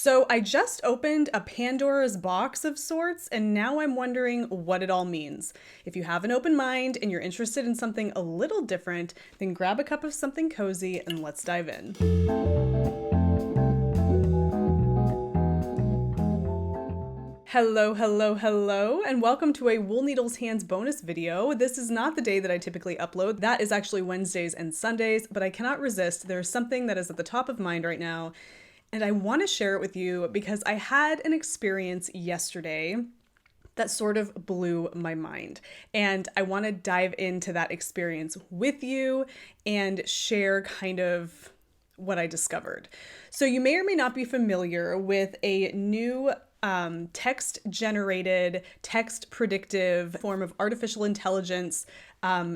So I just opened a Pandora's box of sorts, and now I'm wondering what it all means. If you have an open mind and you're interested in something a little different, then grab a cup of something cozy and let's dive in. Hello, hello, hello, and welcome to a Wool Needles Hands bonus video. This is not the day that I typically upload. That is actually Wednesdays and Sundays, but I cannot resist. There's something that is at the top of mind right now, and I want to share it with you because I had an experience yesterday that sort of blew my mind. And I want to dive into that experience with you and share kind of what I discovered. So you may or may not be familiar with a new text generated, text predictive form of artificial intelligence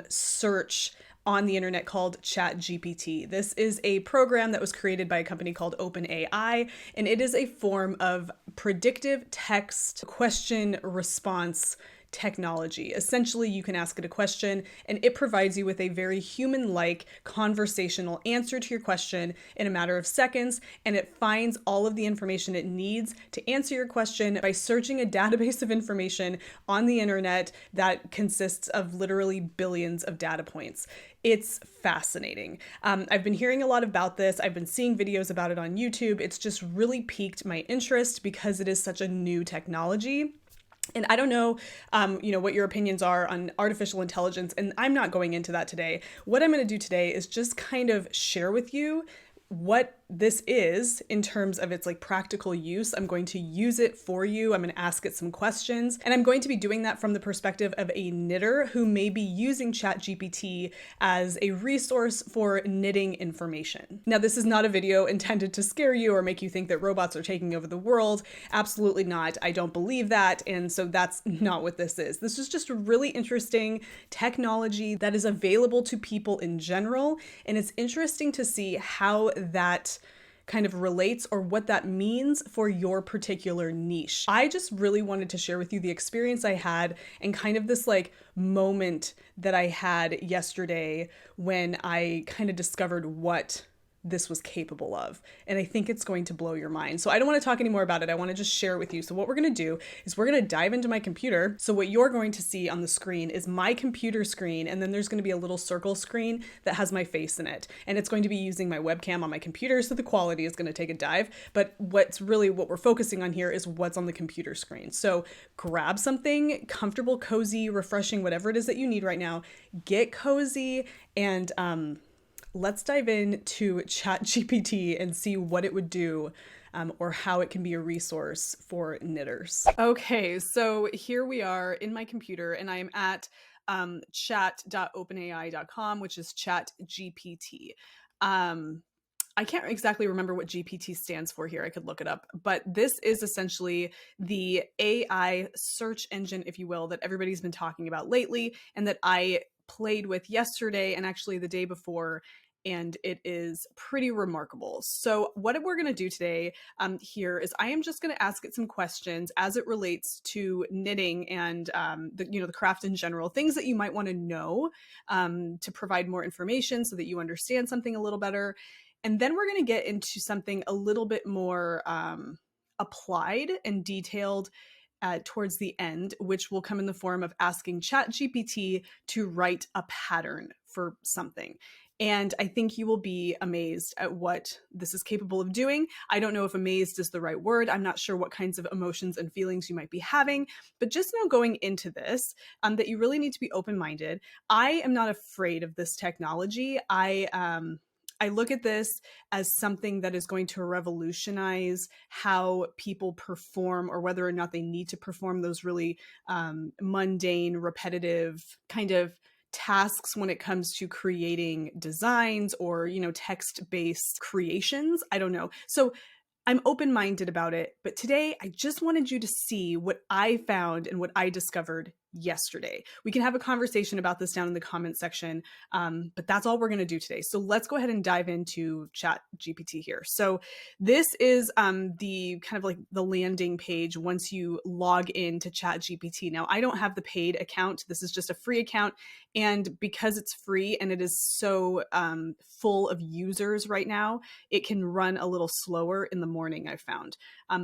search on the internet called ChatGPT. This is a program that was created by a company called OpenAI, and it is a form of predictive text question response technology. Essentially, you can ask it a question and it provides you with a very human-like conversational answer to your question in a matter of seconds, and it finds all of the information it needs to answer your question by searching a database of information on the internet that consists of literally billions of data points. It's fascinating. I've been hearing a lot about this. I've been seeing videos about it on YouTube. It's just really piqued my interest because it is such a new technology. And I don't know, what your opinions are on artificial intelligence, and I'm not going into that today. What I'm going to do today is just kind of share with you what this is in terms of its practical use. I'm going to use it for you. I'm going to ask it some questions, and I'm going to be doing that from the perspective of a knitter who may be using ChatGPT as a resource for knitting information. Now, this is not a video intended to scare you or make you think that robots are taking over the world. Absolutely not. I don't believe that, and so that's not what this is. This is just a really interesting technology that is available to people in general, and it's interesting to see how that kind of relates or what that means for your particular niche. I just really wanted to share with you the experience I had and kind of this moment that I had yesterday when I kind of discovered what this was capable of. And I think it's going to blow your mind. So I don't want to talk any more about it. I want to just share it with you. So what we're going to do is we're going to dive into my computer. So what you're going to see on the screen is my computer screen. And then there's going to be a little circle screen that has my face in it. And it's going to be using my webcam on my computer. So the quality is going to take a dive. But what we're focusing on here is what's on the computer screen. So grab something comfortable, cozy, refreshing, whatever it is that you need right now. Get cozy and, let's dive into ChatGPT and see what it would do or how it can be a resource for knitters. Okay, so here we are in my computer and I am at chat.openai.com, which is ChatGPT. I can't exactly remember what GPT stands for here. I could look it up, but this is essentially the AI search engine, if you will, that everybody's been talking about lately and that I played with yesterday and actually the day before, and it is pretty remarkable. So what we're going to do today here is I am just going to ask it some questions as it relates to knitting and the craft in general, things that you might want to know to provide more information so that you understand something a little better. And then we're going to get into something a little bit more applied and detailed towards the end, which will come in the form of asking ChatGPT to write a pattern for something. And I think you will be amazed at what this is capable of doing. I don't know if amazed is the right word. I'm not sure what kinds of emotions and feelings you might be having, but just know going into this that you really need to be open-minded. I am not afraid of this technology. I look at this as something that is going to revolutionize how people perform or whether or not they need to perform those really mundane, repetitive kind of tasks when it comes to creating designs or, text-based creations. I don't know. So I'm open-minded about it, but today I just wanted you to see what I found and what I discovered yesterday. We can have a conversation about this down in the comment section, but that's all we're going to do today. So let's go ahead and dive into ChatGPT here. So this is the kind of like the landing page once you log into ChatGPT. Now, I don't have the paid account. This is just a free account. And because it's free and it is so full of users right now, it can run a little slower in the morning, I've found.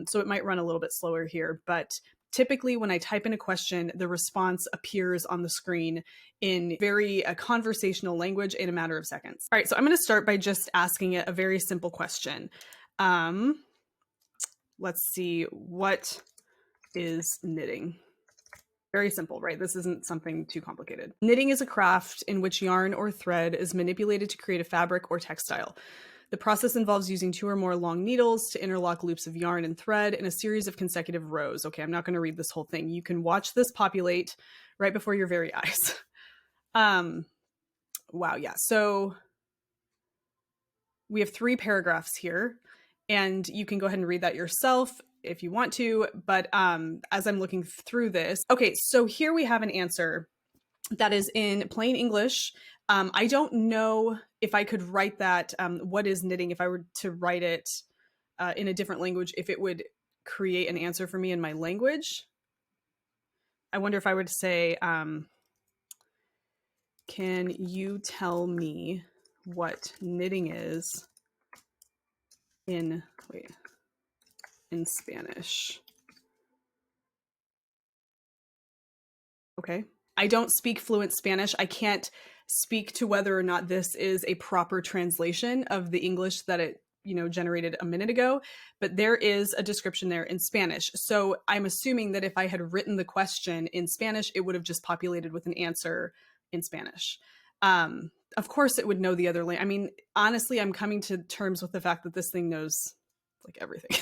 So it might run a little bit slower here, but typically, when I type in a question, the response appears on the screen in very conversational language in a matter of seconds. All right, so I'm going to start by just asking it a very simple question. Let's see, what is knitting? Very simple, right? This isn't something too complicated. Knitting is a craft in which yarn or thread is manipulated to create a fabric or textile. The process involves using 2 or more long needles to interlock loops of yarn and thread in a series of consecutive rows. Okay, I'm not going to read this whole thing. You can watch this populate right before your very eyes. Wow, yeah. So we have 3 paragraphs here, and you can go ahead and read that yourself if you want to. But as I'm looking through this, okay, so here we have an answer that is in plain English. I don't know if I could write that, what is knitting, if I were to write it in a different language, if it would create an answer for me in my language. I wonder if I were to say, can you tell me what knitting is in Spanish? Okay. I don't speak fluent Spanish. I can't speak to whether or not this is a proper translation of the English that it, generated a minute ago, but there is a description there in Spanish. So I'm assuming that if I had written the question in Spanish, it would have just populated with an answer in Spanish. Of course, it would know the other language. I mean, honestly, I'm coming to terms with the fact that this thing knows like everything.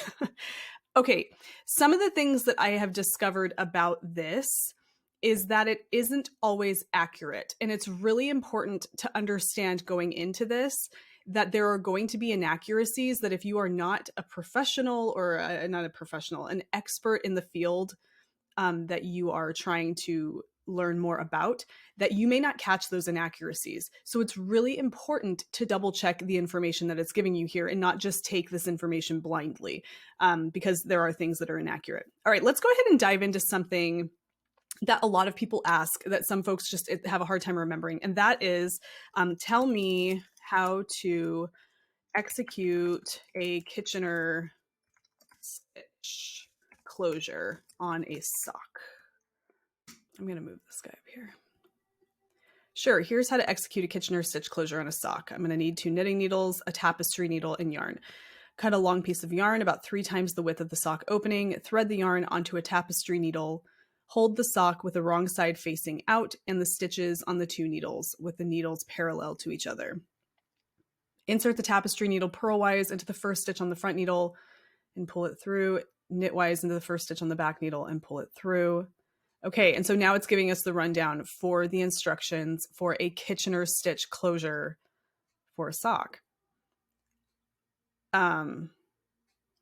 Okay, some of the things that I have discovered about this is that it isn't always accurate. And it's really important to understand going into this that there are going to be inaccuracies that if you are not a professional or an expert in the field that you are trying to learn more about, that you may not catch those inaccuracies. So it's really important to double check the information that it's giving you here and not just take this information blindly, because there are things that are inaccurate. All right, let's go ahead and dive into something that a lot of people ask that some folks just have a hard time remembering. And that is, tell me how to execute a Kitchener stitch closure on a sock. I'm going to move this guy up here. Sure, here's how to execute a Kitchener stitch closure on a sock. I'm going to need 2 knitting needles, a tapestry needle, and yarn. Cut a long piece of yarn about 3 times the width of the sock opening, thread the yarn onto a tapestry needle, hold the sock with the wrong side facing out and the stitches on the 2 needles with the needles parallel to each other. Insert the tapestry needle purlwise into the first stitch on the front needle and pull it through, knitwise into the first stitch on the back needle and pull it through. Okay, and so now it's giving us the rundown for the instructions for a Kitchener stitch closure for a sock.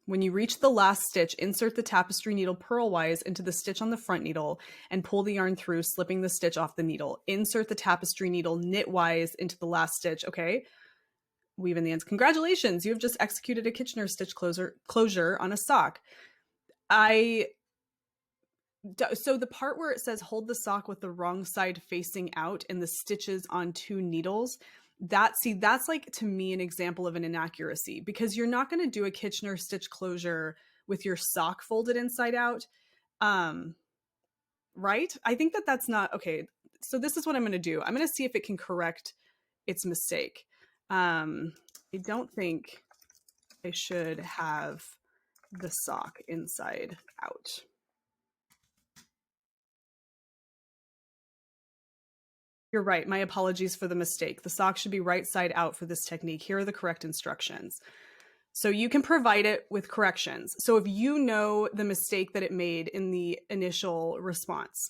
When you reach the last stitch, insert the tapestry needle purlwise into the stitch on the front needle and pull the yarn through, slipping the stitch off the needle. Insert the tapestry needle knitwise into the last stitch. Okay, weave in the ends. Congratulations, you have just executed a Kitchener stitch closure on a sock. So the part where it says hold the sock with the wrong side facing out and the stitches on 2 needles, that's like, to me, an example of an inaccuracy, because you're not going to do a Kitchener stitch closure with your sock folded inside out. Right? I think that's not okay. So this is what I'm going to do. I'm going to see if it can correct its mistake. I don't think I should have the sock inside out. You're right. My apologies for the mistake. The sock should be right side out for this technique. Here are the correct instructions. So you can provide it with corrections. So if you know the mistake that it made in the initial response,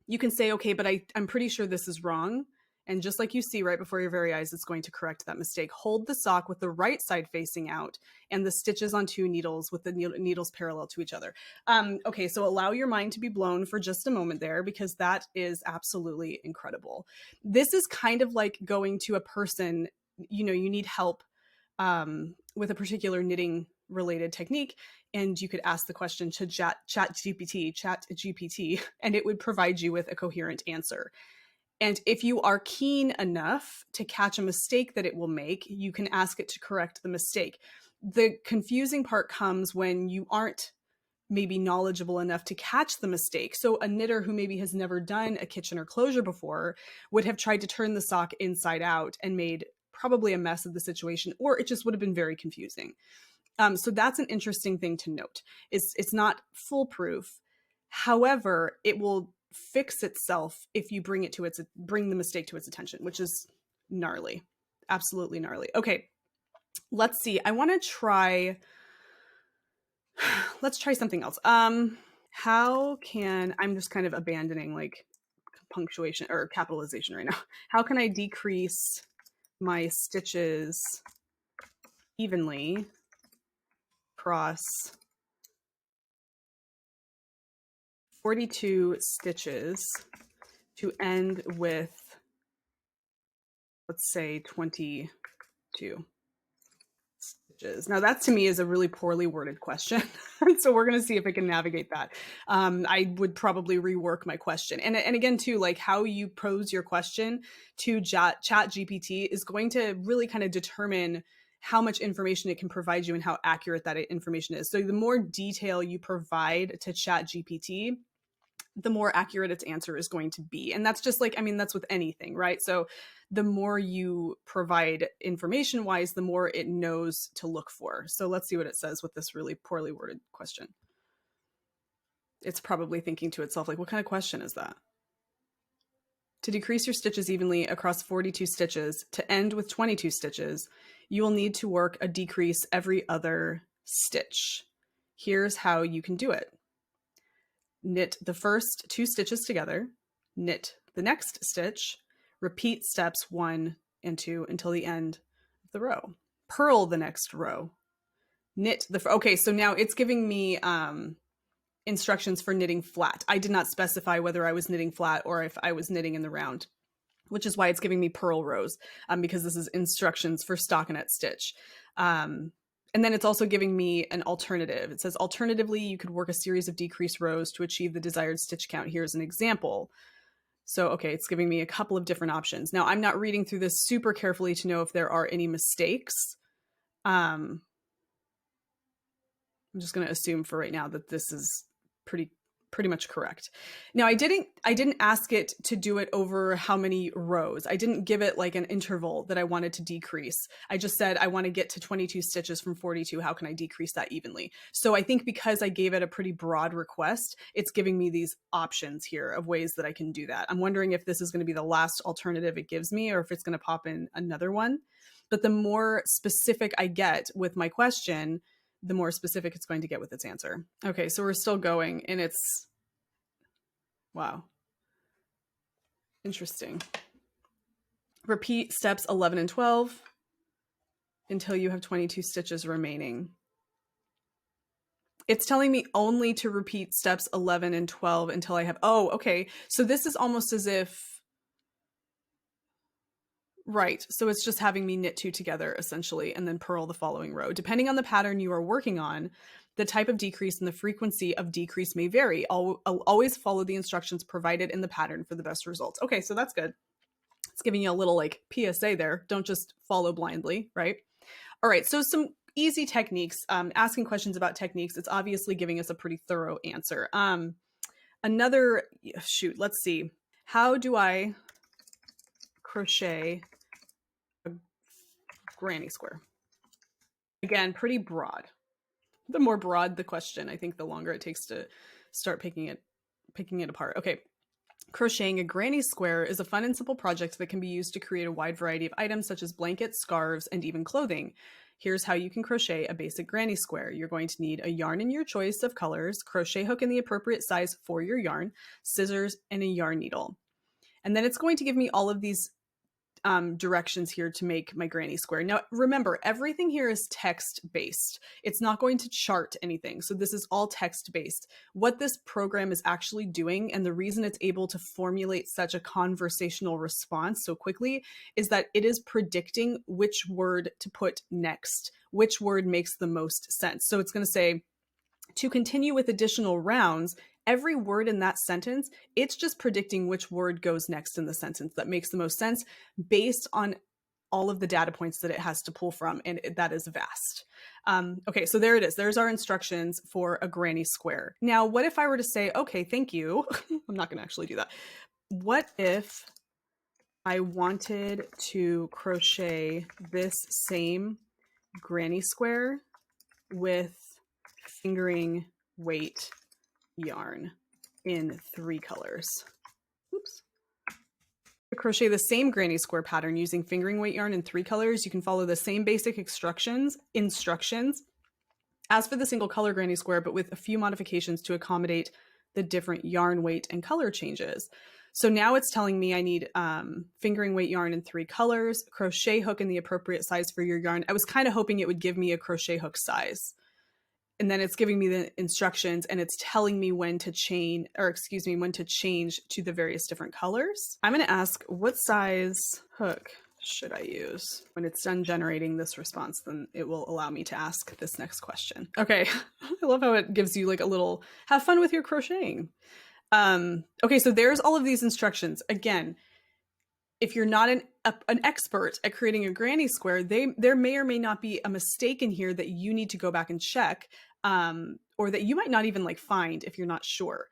you can say, okay, but I'm pretty sure this is wrong. And just like you see right before your very eyes, it's going to correct that mistake. Hold the sock with the right side facing out and the stitches on 2 needles with the needles parallel to each other. Okay, so allow your mind to be blown for just a moment there, because that is absolutely incredible. This is kind of like going to a person, you need help with a particular knitting related technique, and you could ask the question to ChatGPT, and it would provide you with a coherent answer. And if you are keen enough to catch a mistake that it will make, you can ask it to correct the mistake. The confusing part comes when you aren't maybe knowledgeable enough to catch the mistake. So a knitter who maybe has never done a Kitchener closure before would have tried to turn the sock inside out and made probably a mess of the situation, or it just would have been very confusing. So that's an interesting thing to note. It's not foolproof. However, it will fix itself if you bring the mistake to its attention, which is gnarly. Absolutely gnarly. Okay, let's see. Let's try something else. I'm just kind of abandoning like punctuation or capitalization right now. How can I decrease my stitches evenly across 42 stitches to end with, let's say, 22 stitches? Now that to me is a really poorly worded question. So we're going to see if I can navigate that. I would probably rework my question. And again, too, like how you pose your question to ChatGPT is going to really kind of determine how much information it can provide you and how accurate that information is. So the more detail you provide to ChatGPT, the more accurate its answer is going to be. And that's just like, that's with anything, right? So the more you provide information wise, the more it knows to look for. So let's see what it says with this really poorly worded question. It's probably thinking to itself, like, what kind of question is that? To decrease your stitches evenly across 42 stitches to end with 22 stitches, you will need to work a decrease every other stitch. Here's how you can do it. Knit the first 2 stitches together, knit the next stitch, repeat steps 1 and 2 until the end of the row. Purl the next row. Okay, so now it's giving me instructions for knitting flat. I did not specify whether I was knitting flat or if I was knitting in the round, which is why it's giving me purl rows, because this is instructions for stockinette stitch. And then it's also giving me an alternative. It says, alternatively, you could work a series of decreased rows to achieve the desired stitch count. Here's an example. So, okay, it's giving me a couple of different options. Now, I'm not reading through this super carefully to know if there are any mistakes. I'm just going to assume for right now that this is pretty much correct. Now, I didn't ask it to do it over how many rows. I didn't give it like an interval that I wanted to decrease. I just said, I want to get to 22 stitches from 42. How can I decrease that evenly? So I think because I gave it a pretty broad request, it's giving me these options here of ways that I can do that. I'm wondering if this is going to be the last alternative it gives me or if it's going to pop in another one. But the more specific I get with my question, the more specific it's going to get with its answer. Okay, so we're still going, and it's, wow, interesting. Repeat steps 11 and 12 until you have 22 stitches remaining. It's telling me only to repeat steps 11 and 12 until I have, oh, okay. So this is almost as if, right. So it's just having me knit 2 together essentially, and then purl the following row. Depending on the pattern you are working on, the type of decrease and the frequency of decrease may vary. I'll always follow the instructions provided in the pattern for the best results. Okay, so that's good. It's giving you a little like PSA there. Don't just follow blindly, right? All right, so some easy techniques, asking questions about techniques. It's obviously giving us a pretty thorough answer. Let's see. How do I crochet a granny square? Again, pretty broad. The more broad the question, I think the longer it takes to start picking it apart. Okay. Crocheting a granny square is a fun and simple project that can be used to create a wide variety of items such as blankets, scarves, and even clothing. Here's how you can crochet a basic granny square. You're going to need a yarn in your choice of colors, crochet hook in the appropriate size for your yarn, scissors, and a yarn needle. And then it's going to give me all of these directions here to make my granny square. Now, remember, everything here is text-based. It's not going to chart anything. So this is all text-based. What this program is actually doing, and the reason it's able to formulate such a conversational response so quickly, is that it is predicting which word to put next, which word makes the most sense. So it's going to say, to continue with additional rounds, every word in that sentence, it's just predicting which word goes next in the sentence that makes the most sense based on all of the data points that it has to pull from, and that is vast. Okay, so there it is. There's our instructions for a granny square. Now, what if I were to say, okay, thank you. I'm not going to actually do that. What if I wanted to crochet this same granny square with fingering weight yarn in 3 colors? Oops. To crochet the same granny square pattern using fingering weight yarn in 3 colors, you can follow the same basic instructions as for the single color granny square, but with a few modifications to accommodate the different yarn weight and color changes. So now it's telling me I need fingering weight yarn in 3 colors, crochet hook in the appropriate size for your yarn. I was kind of hoping it would give me a crochet hook size. And then it's giving me the instructions, and it's telling me when to change to the various different colors. I'm going to ask, what size hook should I use? When it's done generating this response, then it will allow me to ask this next question. Okay, I love how it gives you like a little, have fun with your crocheting. Okay, so there's all of these instructions. Again, if you're not an expert at creating a granny square, there may or may not be a mistake in here that you need to go back and check, or that you might not even like find if you're not sure.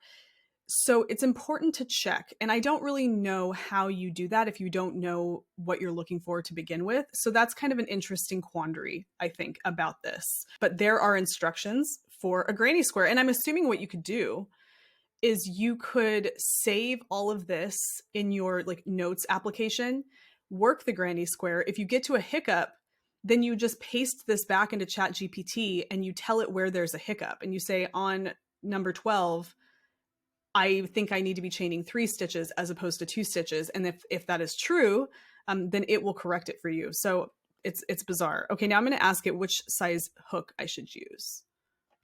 So it's important to check. And I don't really know how you do that if you don't know what you're looking for to begin with. So that's kind of an interesting quandary, I think, about this. But there are instructions for a granny square. And I'm assuming what you could do is you could save all of this in your like notes application, work the granny square. If you get to a hiccup, then you just paste this back into ChatGPT and you tell it where there's a hiccup. And you say, on number 12, I think I need to be chaining 3 stitches as opposed to 2 stitches. And if that is true, then it will correct it for you. So it's bizarre. Okay, now I'm going to ask it which size hook I should use.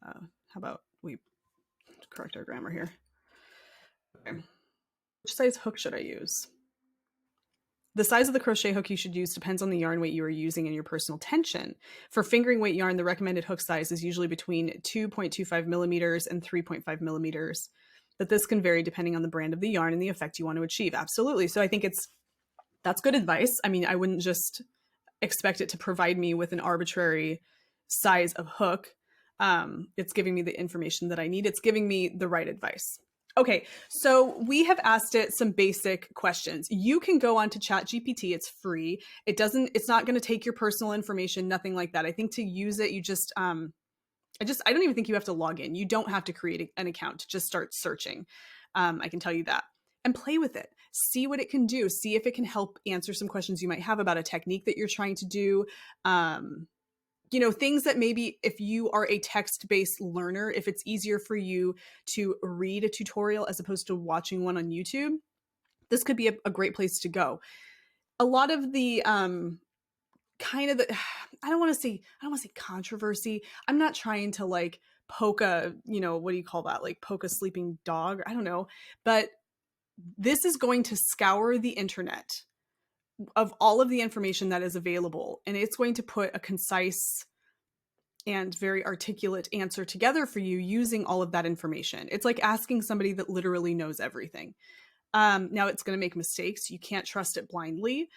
How about we correct our grammar here? Okay. Which size hook should I use? The size of the crochet hook you should use depends on the yarn weight you are using and your personal tension. For fingering weight yarn, the recommended hook size is usually between 2.25 millimeters and 3.5 millimeters. But this can vary depending on the brand of the yarn and the effect you want to achieve. Absolutely. So I think that's good advice. I mean, I wouldn't just expect it to provide me with an arbitrary size of hook. It's giving me the information that I need. It's giving me the right advice. Okay, so we have asked it some basic questions. You can go on to ChatGPT. It's free. It's not going to take your personal information, nothing like that. I think to use it, you just, I don't even think you have to log in. You don't have to create an account to just start searching. I can tell you that. And play with it. See what it can do. See if it can help answer some questions you might have about a technique that you're trying to do. Things that maybe if you are a text-based learner, if it's easier for you to read a tutorial as opposed to watching one on YouTube, this could be a great place to go. A lot of the I don't want to say controversy. I'm not trying to like poke a, what do you call that? Like poke a sleeping dog. I don't know. But this is going to scour the internet of all of the information that is available. And it's going to put a concise and very articulate answer together for you using all of that information. It's like asking somebody that literally knows everything. Now it's going to make mistakes. You can't trust it blindly.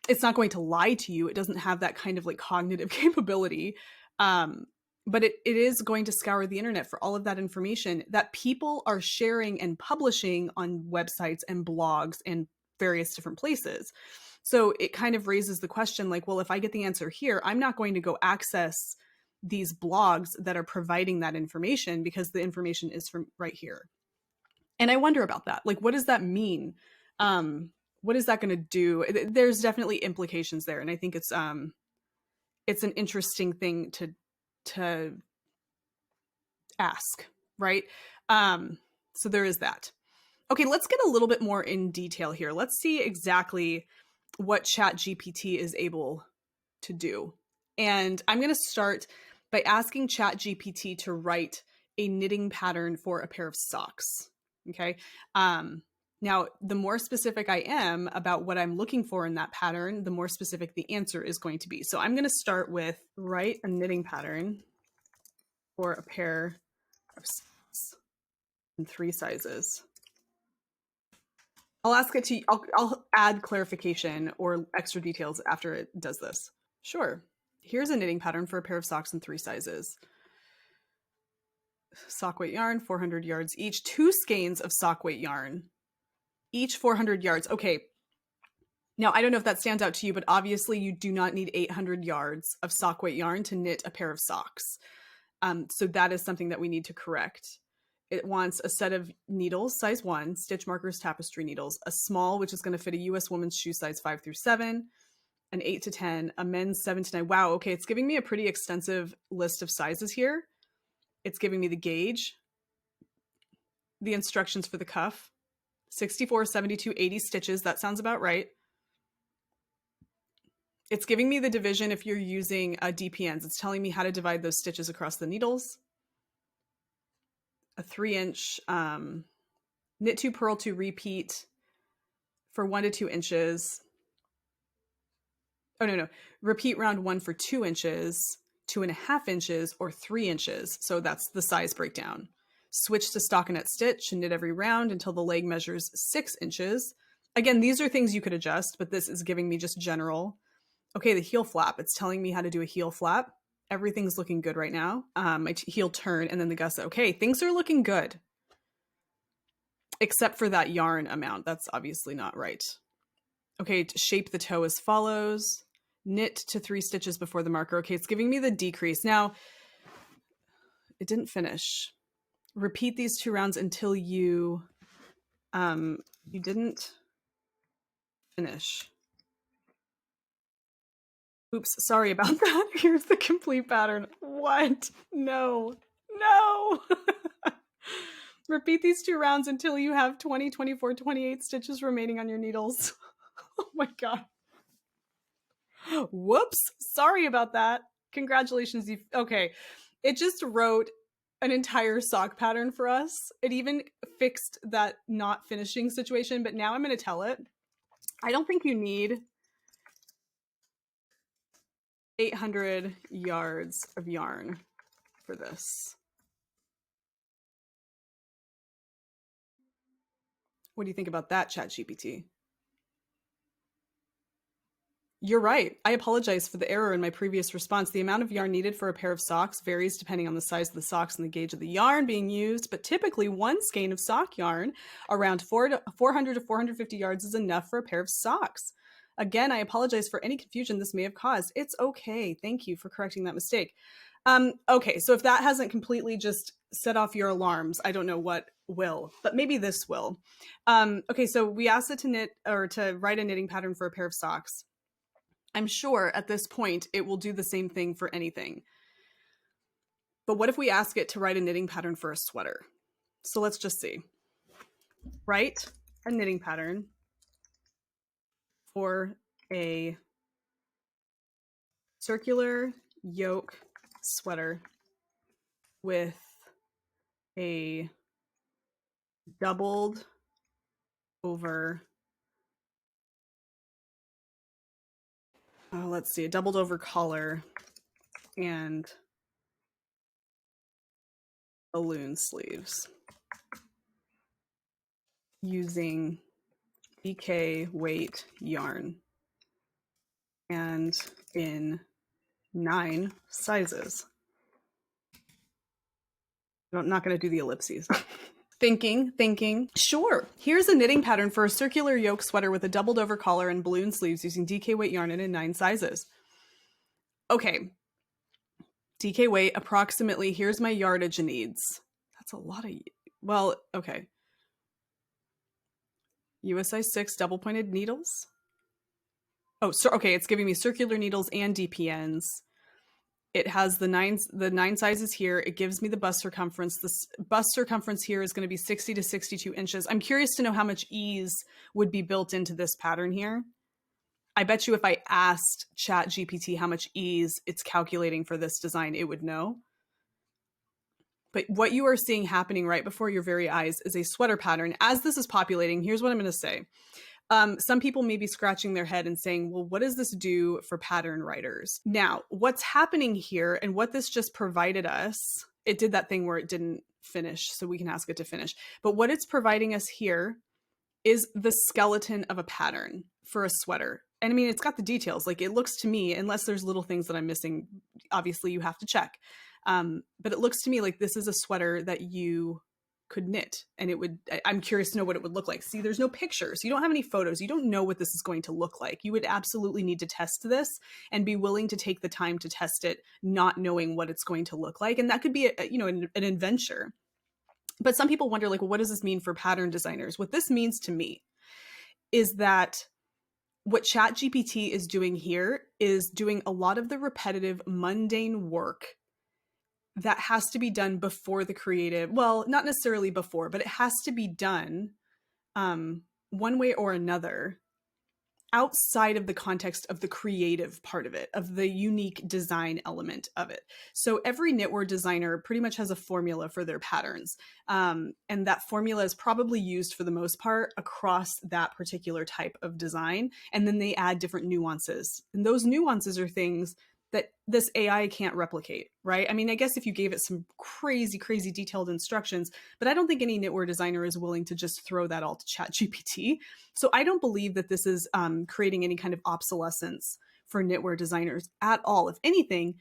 It's not going to lie to you. It doesn't have that kind of like cognitive capability. But it is going to scour the internet for all of that information that people are sharing and publishing on websites and blogs and various different places. So it kind of raises the question like, well, if I get the answer here, I'm not going to go access these blogs that are providing that information because the information is from right here. And I wonder about that. Like, what does that mean? What is that going to do? There's definitely implications there. And I think it's an interesting thing to ask, right? So there is that. Okay, let's get a little bit more in detail here. Let's see exactly what ChatGPT is able to do. And I'm going to start by asking ChatGPT to write a knitting pattern for a pair of socks. Okay. Now, the more specific I am about what I'm looking for in that pattern, the more specific the answer is going to be. So I'm going to start with write a knitting pattern for a pair of socks in 3 sizes. I'll ask it to, I'll add clarification or extra details after it does this. Sure. Here's a knitting pattern for a pair of socks in 3 sizes. Sock weight yarn, 400 yards each, 2 skeins of sock weight yarn, each 400 yards. Okay. Now, I don't know if that stands out to you, but obviously you do not need 800 yards of sock weight yarn to knit a pair of socks. So that is something that we need to correct. It wants a set of needles, size 1, stitch markers, tapestry needles, a small, which is going to fit a US woman's shoe size 5 through 7, an 8 to 10, a men's 7 to 9. Wow, okay, it's giving me a pretty extensive list of sizes here. It's giving me the gauge, the instructions for the cuff, 64, 72, 80 stitches. That sounds about right. It's giving me the division if you're using DPNs. It's telling me how to divide those stitches across the needles. A 3-inch knit 2, purl 2, repeat for 1 to 2 inches. Oh, no. Repeat round 1 for 2 inches, 2.5 inches, or 3 inches. So that's the size breakdown. Switch to stockinette stitch and knit every round until the leg measures 6 inches. Again, these are things you could adjust, but this is giving me just general. Okay, the heel flap. It's telling me how to do a heel flap. Everything's looking good right now. My heel turn and then the gusset. Okay, things are looking good. Except for that yarn amount. That's obviously not right. Okay, to shape the toe as follows. Knit to 3 stitches before the marker. Okay, it's giving me the decrease. Now, it didn't finish. Repeat these 2 rounds until you didn't finish. Oops, sorry about that. Here's the complete pattern. What? No. Repeat these 2 rounds until you have 20, 24, 28 stitches remaining on your needles. Oh my God. Whoops. Sorry about that. Congratulations. Okay. It just wrote an entire sock pattern for us. It even fixed that not finishing situation, but now I'm going to tell it, I don't think you need 800 yards of yarn for this. What do you think about that, ChatGPT? You're right. I apologize for the error in my previous response. The amount of yarn needed for a pair of socks varies depending on the size of the socks and the gauge of the yarn being used, but typically 1 skein of sock yarn, around 400 to 450 yards, is enough for a pair of socks. Again, I apologize for any confusion this may have caused. It's okay. Thank you for correcting that mistake. Okay, so if that hasn't completely just set off your alarms, I don't know what will, but maybe this will. Okay, so we asked it to knit or to write a knitting pattern for a pair of socks. I'm sure at this point it will do the same thing for anything. But what if we ask it to write a knitting pattern for a sweater? So let's just see. Write a knitting pattern for a circular yoke sweater with a doubled over, let's see, a doubled over collar and balloon sleeves using DK weight yarn and in 9 sizes. I'm not going to do the ellipses. Thinking. Sure. Here's a knitting pattern for a circular yoke sweater with a doubled over collar and balloon sleeves using DK weight yarn and in 9 sizes. Okay. DK weight, approximately, here's my yardage it needs. That's a lot of, well, okay. US size 6 double pointed needles. Oh, so okay, it's giving me circular needles and DPNs. It has the 9 sizes here. It gives me the bust circumference. This bust circumference here is going to be 60 to 62 inches. I'm curious to know how much ease would be built into this pattern here. I bet you if I asked ChatGPT how much ease it's calculating for this design, it would know. But what you are seeing happening right before your very eyes is a sweater pattern. As this is populating, here's what I'm going to say. Some people may be scratching their head and saying, well, what does this do for pattern writers? Now, what's happening here and what this just provided us, it did that thing where it didn't finish, so we can ask it to finish. But what it's providing us here is the skeleton of a pattern for a sweater. And I mean, it's got the details. Like, it looks to me, unless there's little things that I'm missing, obviously you have to check. But it looks to me like this is a sweater that you could knit, and it would, I'm curious to know what it would look like. See, there's no pictures. You don't have any photos. You don't know what this is going to look like. You would absolutely need to test this and be willing to take the time to test it, not knowing what it's going to look like. And that could be an adventure. But some people wonder, like, well, what does this mean for pattern designers? What this means to me is that what ChatGPT is doing here is doing a lot of the repetitive, mundane work that has to be done before the creative. Well, not necessarily before, but it has to be done one way or another outside of the context of the creative part of it, of the unique design element of it. So every knitwear designer pretty much has a formula for their patterns. And that formula is probably used for the most part across that particular type of design. And then they add different nuances. And those nuances are things that this AI can't replicate, right? I mean, I guess if you gave it some crazy, crazy detailed instructions, but I don't think any knitwear designer is willing to just throw that all to ChatGPT. So I don't believe that this is creating any kind of obsolescence for knitwear designers at all. If anything,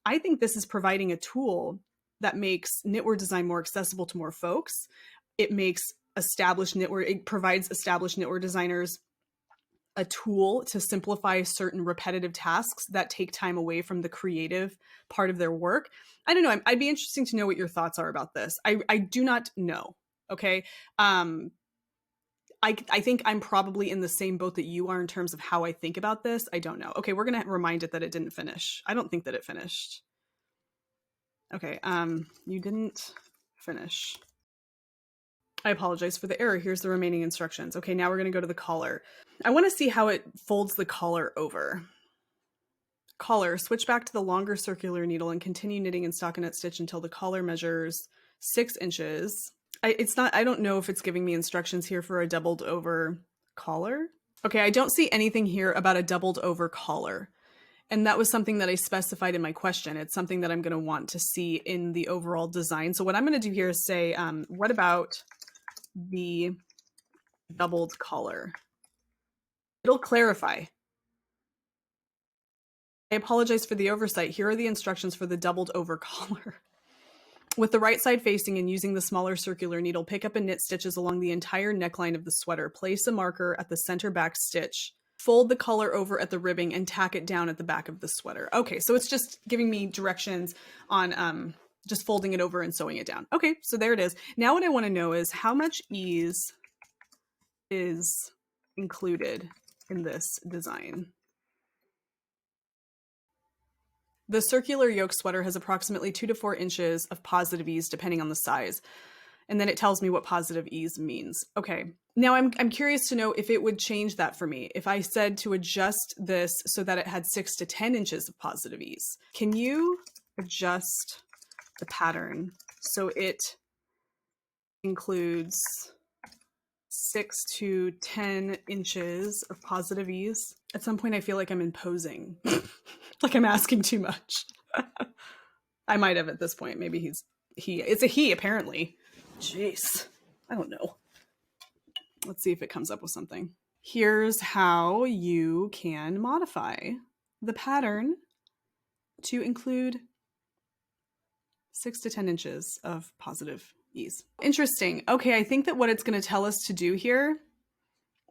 I think this is providing a tool that makes knitwear design more accessible to more folks. It makes it provides established knitwear designers a tool to simplify certain repetitive tasks that take time away from the creative part of their work. I don't know. I'd be interesting to know what your thoughts are about this. I do not know. Okay. I think I'm probably in the same boat that you are in terms of how I think about this. I don't know. Okay. We're going to remind it that it didn't finish. I don't think that it finished. Okay. You didn't finish. I apologize for the error. Here's the remaining instructions. Okay, now we're going to go to the collar. I want to see how it folds the collar over. Collar, switch back to the longer circular needle and continue knitting in stockinette stitch until the collar measures 6 inches. I don't know if it's giving me instructions here for a doubled over collar. Okay, I don't see anything here about a doubled over collar. And that was something that I specified in my question. It's something that I'm going to want to see in the overall design. So what I'm going to do here is say, what about the doubled collar? It'll clarify. I apologize for the oversight. Here are the instructions for the doubled over collar. With the right side facing and using the smaller circular needle, pick up and knit stitches along the entire neckline of the sweater. Place a marker at the center back stitch. Fold the collar over at the ribbing and tack it down at the back of the sweater. Okay, so it's just giving me directions on just folding it over and sewing it down. Okay, so there it is. Now what I want to know is how much ease is included in this design. The circular yoke sweater has approximately 2 to 4 inches of positive ease depending on the size. And then it tells me what positive ease means. Okay, now I'm curious to know if it would change that for me. If I said to adjust this so that it had 6 to 10 inches of positive ease. Can you adjust the pattern so it includes 6 to 10 inches of positive ease? At some point I feel like I'm imposing, like I'm asking too much. I might have at this point. Maybe it's a he apparently. Jeez, I don't know. Let's see if it comes up with something. Here's how you can modify the pattern to include 6 to 10 inches of positive ease. Interesting. Okay, I think that what it's going to tell us to do here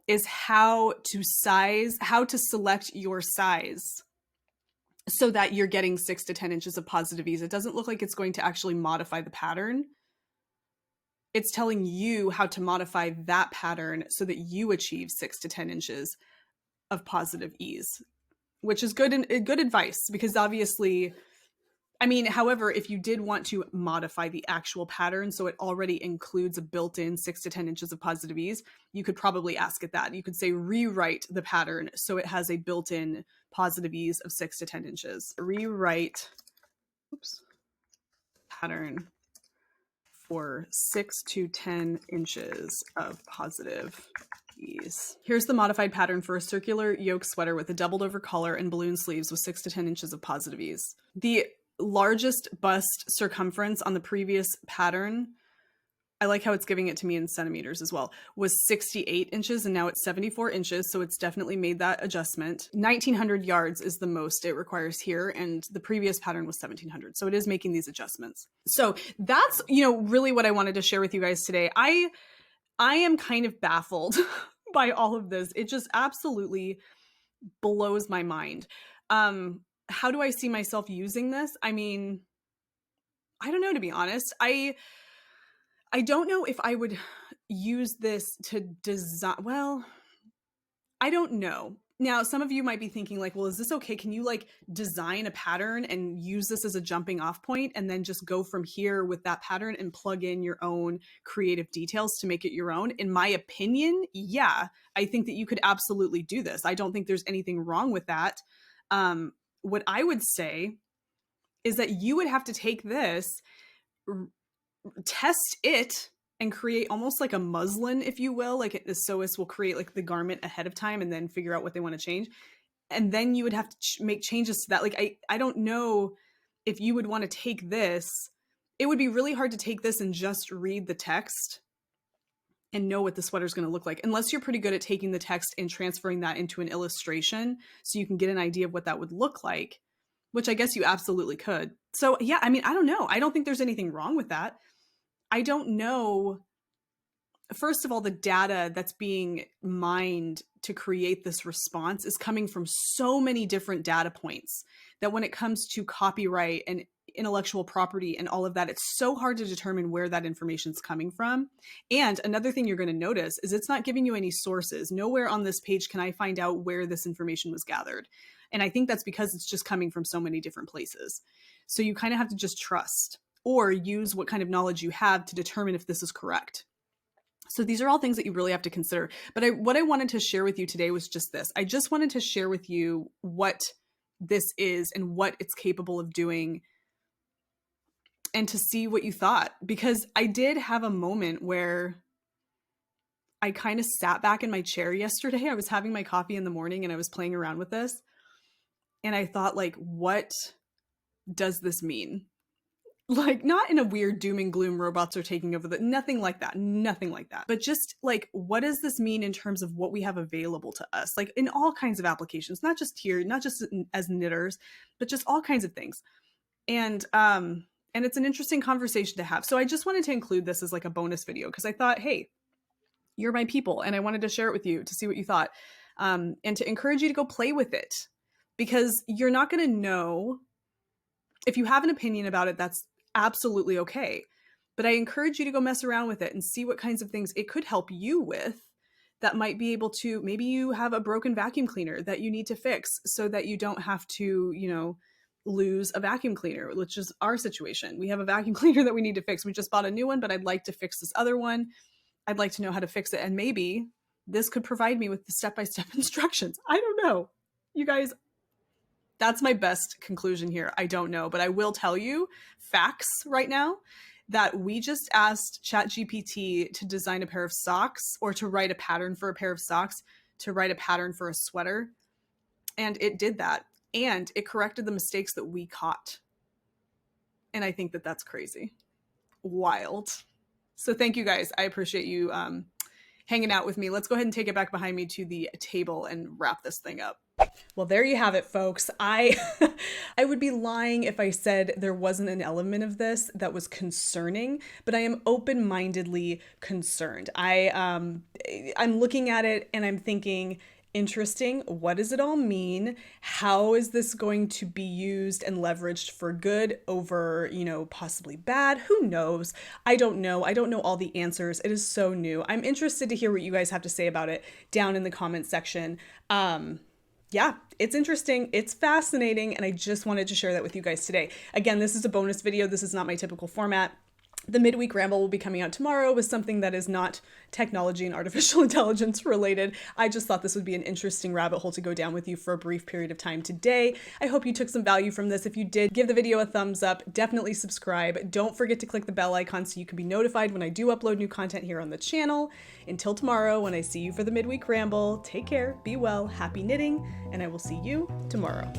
is how to select your size so that you're getting 6 to 10 inches of positive ease. It doesn't look like it's going to actually modify the pattern. It's telling you how to modify that pattern so that you achieve 6 to 10 inches of positive ease, which is good advice, because obviously I mean, however, if you did want to modify the actual pattern so it already includes a built-in 6 to 10 inches of positive ease, you could probably ask it that. You could say rewrite the pattern so it has a built-in positive ease of 6 to 10 inches. Rewrite pattern for 6 to 10 inches of positive ease. Here's the modified pattern for a circular yoke sweater with a doubled over collar and balloon sleeves with 6 to 10 inches of positive ease. The largest bust circumference on the previous pattern, I like how it's giving it to me in centimeters as well, was 68 inches and now it's 74 inches. So it's definitely made that adjustment. 1900 yards is the most it requires here. And the previous pattern was 1700. So it is making these adjustments. So that's, really what I wanted to share with you guys today. I am kind of baffled by all of this. It just absolutely blows my mind. How do I see myself using this? I mean, I don't know, to be honest. I don't know if I would use this to design. Well, I don't know. Now, some of you might be thinking like, well, is this okay? Can you design a pattern and use this as a jumping off point and then just go from here with that pattern and plug in your own creative details to make it your own? In my opinion, yeah, I think that you could absolutely do this. I don't think there's anything wrong with that. What I would say is that you would have to take this, test it, and create almost like a muslin, if you will. Like the sewist will create like the garment ahead of time and then figure out what they want to change. And then you would have to make changes to that. Like, I don't know if you would want to take this. It would be really hard to take this and just read the text and know what the sweater is going to look like, unless you're pretty good at taking the text and transferring that into an illustration so you can get an idea of what that would look like, which I guess you absolutely could. So yeah, I mean, I don't know. I don't think there's anything wrong with that. I don't know. First of all, the data that's being mined to create this response is coming from so many different data points that when it comes to copyright and intellectual property and all of that, it's so hard to determine where that information is coming from. And another thing you're going to notice is it's not giving you any sources. Nowhere on this page can I find out where this information was gathered. And I think that's because it's just coming from so many different places. So you kind of have to just trust or use what kind of knowledge you have to determine if this is correct. So these are all things that you really have to consider. But what I wanted to share with you today was just this. I just wanted to share with you what this is and what it's capable of doing and to see what you thought. Because I did have a moment where I kind of sat back in my chair yesterday. I was having my coffee in the morning and I was playing around with this. And I thought, like, what does this mean? Like, not in a weird doom and gloom, robots are taking over, nothing like that, but just like, what does this mean in terms of what we have available to us, like in all kinds of applications, not just here, not just as knitters, but just all kinds of things. And it's an interesting conversation to have. So I just wanted to include this as like a bonus video because I thought, hey, you're my people and I wanted to share it with you to see what you thought, and to encourage you to go play with it, because you're not going to know. If you have an opinion about it, that's absolutely okay. But I encourage you to go mess around with it and see what kinds of things it could help you with that might be able to, maybe you have a broken vacuum cleaner that you need to fix so that you don't have to, lose a vacuum cleaner, which is our situation. We have a vacuum cleaner that we need to fix. We just bought a new one, but I'd like to fix this other one. I'd like to know how to fix it. And maybe this could provide me with the step-by-step instructions. I don't know. You guys, that's my best conclusion here. I don't know, but I will tell you facts right now that we just asked ChatGPT to design a pair of socks, or to write a pattern for a pair of socks, to write a pattern for a sweater. And it did that. And it corrected the mistakes that we caught. And I think that that's crazy. Wild. So thank you guys. I appreciate you hanging out with me. Let's go ahead and take it back behind me to the table and wrap this thing up. Well, there you have it, folks. I would be lying if I said there wasn't an element of this that was concerning, but I am open-mindedly concerned. I'm looking at it and I'm thinking, interesting. What does it all mean? How is this going to be used and leveraged for good over, possibly bad? Who knows? I don't know. I don't know all the answers. It is so new. I'm interested to hear what you guys have to say about it down in the comment section. yeah, it's interesting, it's fascinating, and I just wanted to share that with you guys today. Again, this is a bonus video. This is not my typical format. The midweek ramble will be coming out tomorrow with something that is not technology and artificial intelligence related. I just thought this would be an interesting rabbit hole to go down with you for a brief period of time today. I hope you took some value from this. If you did, give the video a thumbs up, definitely subscribe. Don't forget to click the bell icon so you can be notified when I do upload new content here on the channel. Until tomorrow, when I see you for the midweek ramble, take care, be well, happy knitting, and I will see you tomorrow.